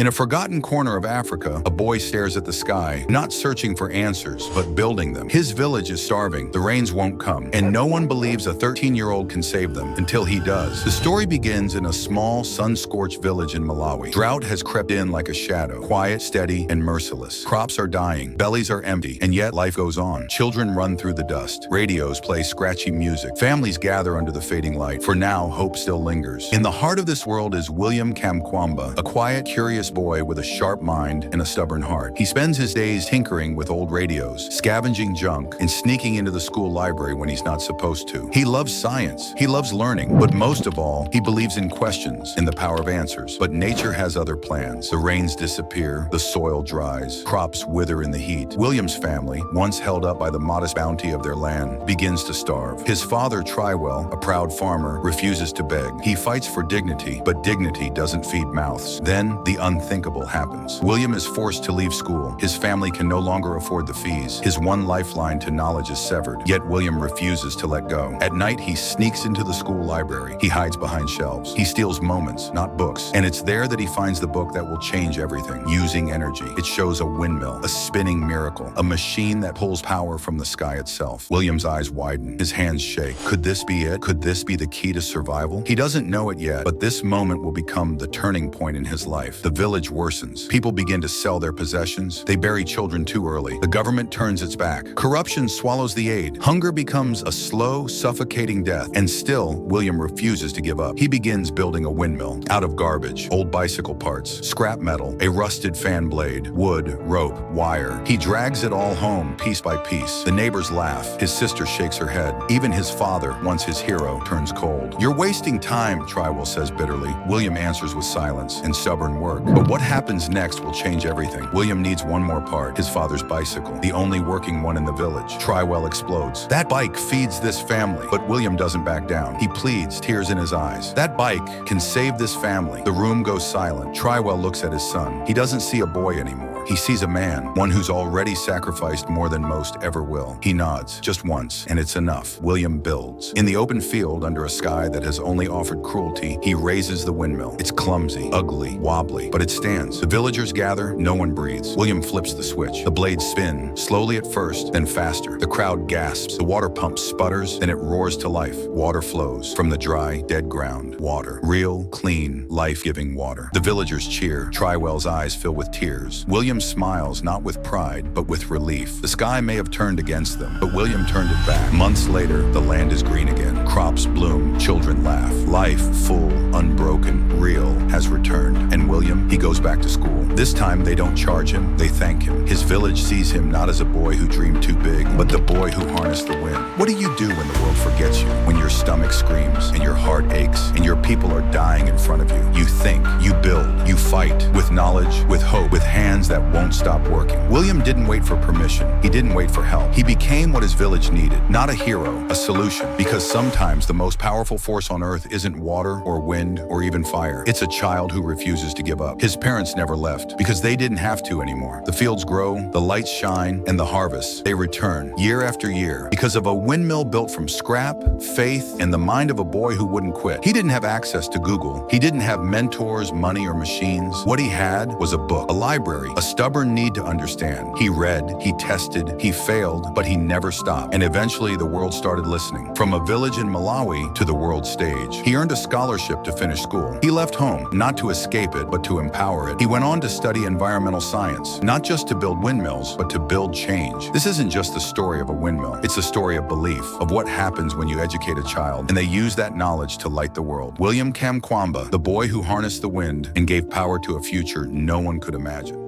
In a forgotten corner of Africa, a boy stares at the sky, not searching for answers, but building them. His village is starving, the rains won't come, and no one believes a 13-year-old can save them until he does. The story begins in a small, sun-scorched village in Malawi. Drought has crept in like a shadow, quiet, steady, and merciless. Crops are dying, bellies are empty, and yet life goes on. Children run through the dust. Radios play scratchy music. Families gather under the fading light. For now, hope still lingers. In the heart of this world is William Kamkwamba, a quiet, curious boy with a sharp mind and a stubborn heart. He spends his days tinkering with old radios, scavenging junk, and sneaking into the school library when he's not supposed to. He loves science. He loves learning. But most of all, he believes in questions, in the power of answers. But nature has other plans. The rains disappear, the soil dries, crops wither in the heat. William's family, once held up by the modest bounty of their land, begins to starve. His father, Trywell, a proud farmer, refuses to beg. He fights for dignity, but dignity doesn't feed mouths. Then, the unthinkable happens. William is forced to leave school. His family can no longer afford the fees. His one lifeline to knowledge is severed, yet William refuses to let go. At night, he sneaks into the school library. He hides behind shelves. He steals moments, not books. And it's there that he finds the book that will change everything, using energy. It shows a windmill, a spinning miracle, a machine that pulls power from the sky itself. William's eyes widen. His hands shake. Could this be it? Could this be the key to survival? He doesn't know it yet, but this moment will become the turning point in his life. The village worsens. People begin to sell their possessions. They bury children too early. The government turns its back. Corruption swallows the aid. Hunger becomes a slow, suffocating death. And still, William refuses to give up. He begins building a windmill out of garbage, old bicycle parts, scrap metal, a rusted fan blade, wood, rope, wire. He drags it all home, piece by piece. The neighbors laugh. His sister shakes her head. Even his father, once his hero, turns cold. "You're wasting time," Trywell says bitterly. William answers with silence and stubborn work. But what happens next will change everything. William needs one more part, his father's bicycle, the only working one in the village. Trywell explodes. "That bike feeds this family." But William doesn't back down. He pleads, tears in his eyes. "That bike can save this family." The room goes silent. Trywell looks at his son. He doesn't see a boy anymore. He sees a man, one who's already sacrificed more than most ever will. He nods, just once, and it's enough. William builds. In the open field, under a sky that has only offered cruelty, he raises the windmill. It's clumsy, ugly, wobbly, but it stands. The villagers gather, no one breathes. William flips the switch. The blades spin, slowly at first, then faster. The crowd gasps. The water pump sputters, then it roars to life. Water flows from the dry, dead ground. Water. Real, clean, life-giving water. The villagers cheer. Trywell's eyes fill with tears. William smiles, not with pride, but with relief. The sky may have turned against them, but William turned it back. Months later, the land is green again. Crops bloom, children laugh. Life, full, unbroken, real, has returned. And William, he goes back to school. This time, they don't charge him, they thank him. His village sees him not as a boy who dreamed too big, but the boy who harnessed the wind. What do you do when the world forgets you? When your stomach screams, and your heart aches, and your people are dying in front of you? You think, you build, you fight, with knowledge, with hope, with hands that won't stop working. William didn't wait for permission. He didn't wait for help. He became what his village needed. Not a hero, a solution. Because sometimes the most powerful force on earth isn't water or wind or even fire. It's a child who refuses to give up. His parents never left because they didn't have to anymore. The fields grow, the lights shine, and the harvests, they return year after year because of a windmill built from scrap, faith, and the mind of a boy who wouldn't quit. He didn't have access to Google. He didn't have mentors, money, or machines. What he had was a book, a library, a stubborn need to understand. He read, he tested, he failed, but he never stopped. And eventually the world started listening. From a village in Malawi to the world stage. He earned a scholarship to finish school. He left home, not to escape it, but to empower it. He went on to study environmental science, not just to build windmills, but to build change. This isn't just the story of a windmill. It's a story of belief, of what happens when you educate a child, and they use that knowledge to light the world. William Kamkwamba, the boy who harnessed the wind and gave power to a future no one could imagine.